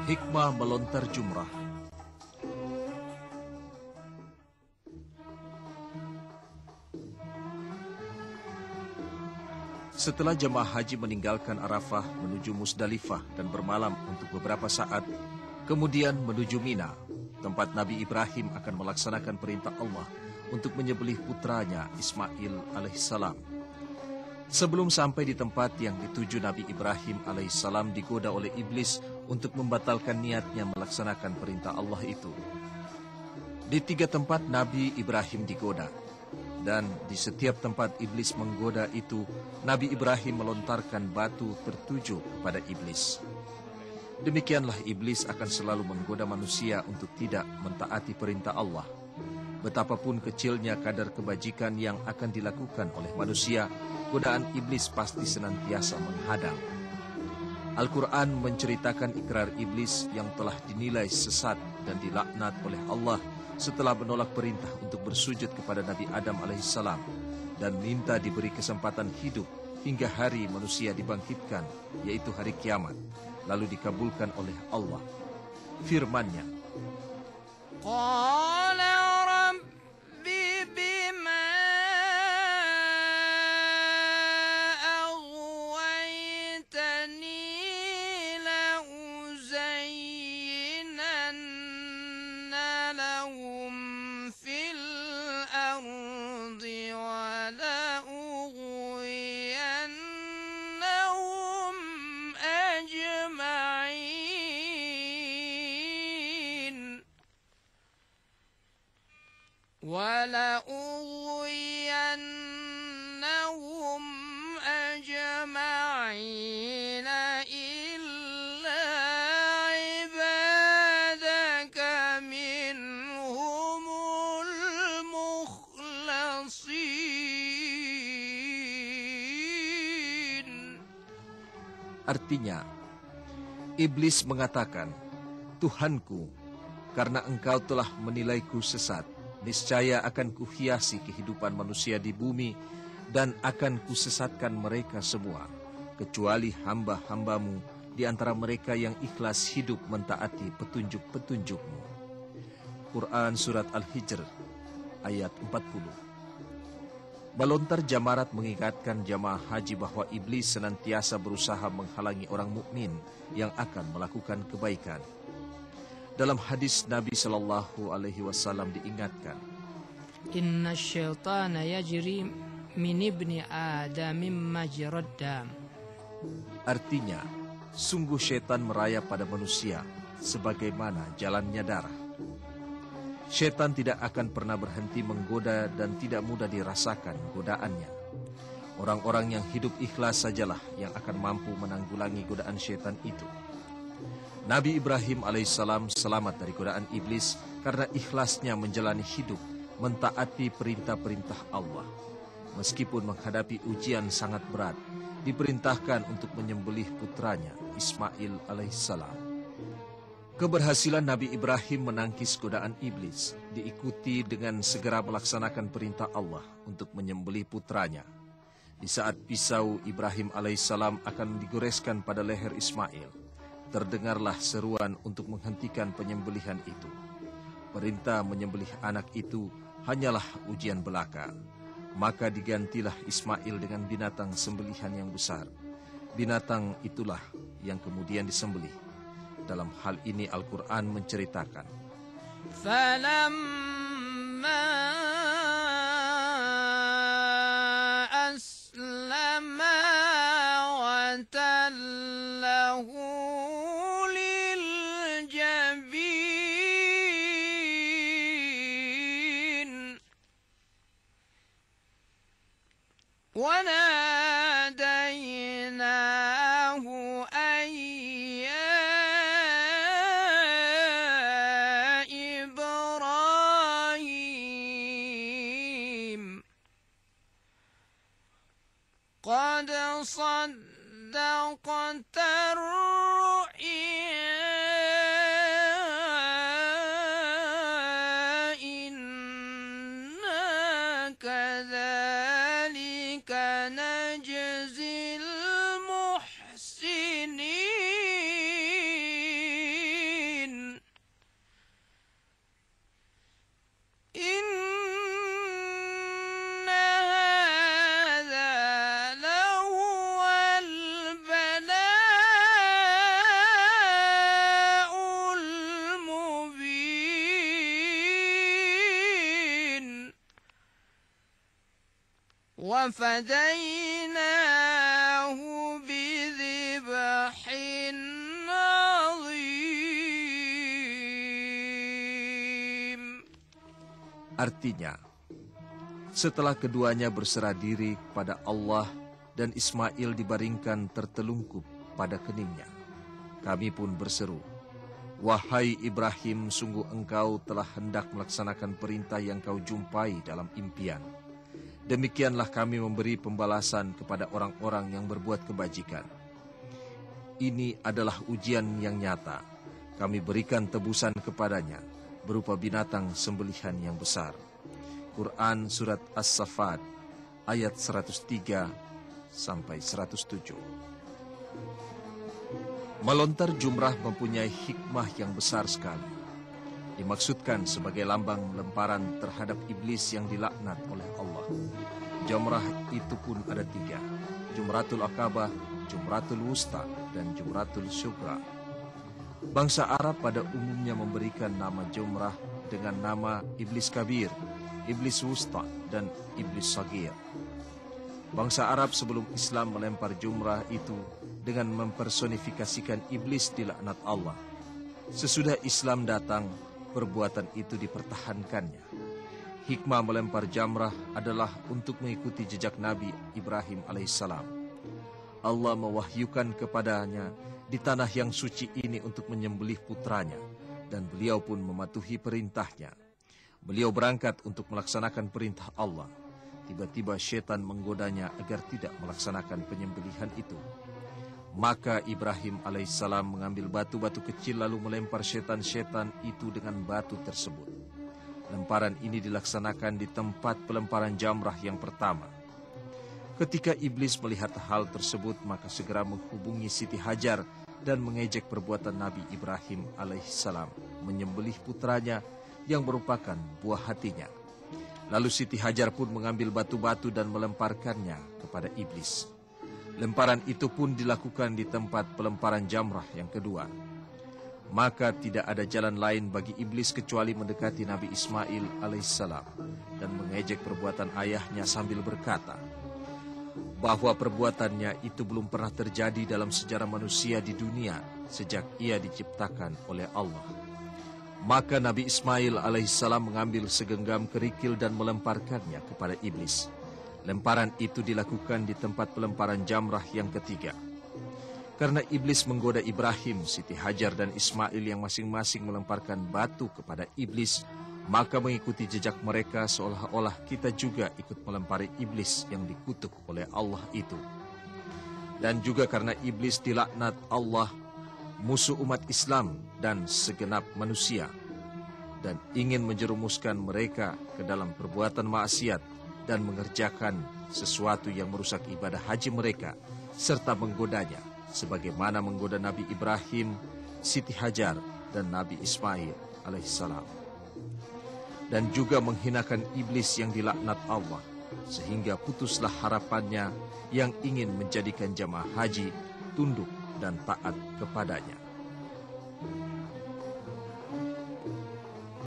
Hikmah melontar jumrah. Setelah jemaah haji meninggalkan Arafah menuju Musdalifah dan bermalam untuk beberapa saat, kemudian menuju Mina, tempat Nabi Ibrahim akan melaksanakan perintah Allah untuk menyembelih putranya Ismail alaihissalam. Sebelum sampai di tempat yang dituju, Nabi Ibrahim alaihissalam digoda oleh iblis untuk membatalkan niatnya melaksanakan perintah Allah itu. Di 3 tempat Nabi Ibrahim digoda, dan di setiap tempat iblis menggoda itu, Nabi Ibrahim melontarkan batu tertuju kepada iblis. Demikianlah iblis akan selalu menggoda manusia untuk tidak mentaati perintah Allah. Betapapun kecilnya kadar kebajikan yang akan dilakukan oleh manusia, godaan iblis pasti senantiasa menghadang. Al-Quran menceritakan ikrar iblis yang telah dinilai sesat dan dilaknat oleh Allah setelah menolak perintah untuk bersujud kepada Nabi Adam alaihissalam dan minta diberi kesempatan hidup hingga hari manusia dibangkitkan, yaitu hari kiamat, lalu dikabulkan oleh Allah. Firman-Nya, Qala Rabbi bima aghwaytani la'uzayyinanna lahum fil ardi wa la'ughwiyannahum ajma'in وَلَأُغْوِيَنَّهُمْ أَجْمَعِينَ إِلَّا عِبَادَكَ مِنْهُمُ الْمُخْلَصِينَ. artinya, iblis mengatakan, Tuhanku, karena engkau telah menilaiku sesat, niscaya akan kuhiasi kehidupan manusia di bumi dan akan kusesatkan mereka semua, kecuali hamba-hambamu di antara mereka yang ikhlas hidup mentaati petunjuk-petunjukmu. Quran Surat Al-Hijr ayat 40. Melontar jamarat mengingatkan jamaah haji bahwa iblis senantiasa berusaha menghalangi orang mukmin yang akan melakukan kebaikan. Dalam hadis Nabi SAW diingatkan, Inna syaitana yajri min ibni Adam majrad dam. artinya, sungguh syaitan merayap pada manusia sebagaimana jalannya darah. Syaitan tidak akan pernah berhenti menggoda dan tidak mudah dirasakan godaannya. Orang-orang yang hidup ikhlas sajalah yang akan mampu menanggulangi godaan syaitan itu. Nabi Ibrahim alaihissalam selamat dari godaan iblis karena ikhlasnya menjalani hidup mentaati perintah-perintah Allah. Meskipun menghadapi ujian sangat berat, diperintahkan untuk menyembelih putranya Ismail alaihissalam. Keberhasilan Nabi Ibrahim menangkis godaan iblis diikuti dengan segera melaksanakan perintah Allah untuk menyembelih putranya. Di saat pisau Ibrahim alaihissalam akan digoreskan pada leher Ismail, terdengarlah seruan untuk menghentikan penyembelihan itu. Perintah menyembelih anak itu hanyalah ujian belaka. Maka digantilah Ismail dengan binatang sembelihan yang besar. Binatang itulah yang kemudian disembelih. Dalam hal ini Al-Quran menceritakan, فَلَمَّا أَسْلَمَا وَتَلَّهُ لِلْجَبِينِ وَنَادَيْنَاهُ أَن يَا إِبْرَاهِيمُ قَدْ صَدَّقْتَ الرُّؤْيَا إِنَّا كَذَلِكَ نَجْزِي الْمُحْسِنِينَ. وفديناه بذبح عظيم. Artinya, setelah keduanya berserah diri kepada Allah dan Ismail dibaringkan tertelungkup pada keningnya, kami pun berseru, "Wahai Ibrahim, sungguh engkau telah hendak melaksanakan perintah yang kau jumpai dalam impian. Demikianlah kami memberi pembalasan kepada orang-orang yang berbuat kebajikan. Ini adalah ujian yang nyata. Kami berikan tebusan kepadanya berupa binatang sembelihan yang besar." Quran Surat As-Saffat ayat 103 sampai 107. Melontar jumrah mempunyai hikmah yang besar sekali. Dimaksudkan sebagai lambang lemparan terhadap iblis yang dilaknat oleh Allah. Jumrah itu pun ada 3, Jumratul Aqabah, Jumratul Wusta, dan Jumratul Syukra. Bangsa Arab pada umumnya memberikan nama jumrah dengan nama Iblis Kabir, Iblis Wusta, dan Iblis Sagir. Bangsa Arab sebelum Islam melempar jumrah itu dengan mempersonifikasikan iblis dilaknat Allah. Sesudah Islam datang, perbuatan itu dipertahankannya. Hikmah melempar jamrah adalah untuk mengikuti jejak Nabi Ibrahim alaihissalam. Allah mewahyukan kepadanya di tanah yang suci ini untuk menyembelih putranya, dan beliau pun mematuhi perintahnya. Beliau berangkat untuk melaksanakan perintah Allah. Tiba-tiba syaitan menggodanya agar tidak melaksanakan penyembelihan itu. Maka Ibrahim alaihissalam mengambil batu-batu kecil lalu melempar syaitan-syaitan itu dengan batu tersebut. Lemparan ini dilaksanakan di tempat pelemparan jamrah yang pertama. Ketika iblis melihat hal tersebut, maka segera menghubungi Siti Hajar dan mengejek perbuatan Nabi Ibrahim alaihissalam menyembelih putranya yang merupakan buah hatinya. Lalu Siti Hajar pun mengambil batu-batu dan melemparkannya kepada iblis. Lemparan itu pun dilakukan di tempat pelemparan jamrah yang kedua. Maka tidak ada jalan lain bagi iblis kecuali mendekati Nabi Ismail alaihissalam dan mengejek perbuatan ayahnya sambil berkata bahwa perbuatannya itu belum pernah terjadi dalam sejarah manusia di dunia sejak ia diciptakan oleh Allah. Maka Nabi Ismail alaihissalam mengambil segenggam kerikil dan melemparkannya kepada iblis. Lemparan itu dilakukan di tempat pelemparan jamrah yang ketiga. Karena iblis menggoda Ibrahim, Siti Hajar, dan Ismail yang masing-masing melemparkan batu kepada iblis, maka mengikuti jejak mereka seolah-olah kita juga ikut melempari iblis yang dikutuk oleh Allah itu. Dan juga karena iblis dilaknat Allah, musuh umat Islam dan segenap manusia, dan ingin menjerumuskan mereka ke dalam perbuatan maksiat dan mengerjakan sesuatu yang merusak ibadah haji mereka, serta menggodanya, sebagaimana menggoda Nabi Ibrahim, Siti Hajar, dan Nabi Ismail alaihissalam. Dan juga menghinakan iblis yang dilaknat Allah, sehingga putuslah harapannya yang ingin menjadikan jamaah haji tunduk dan taat kepadanya.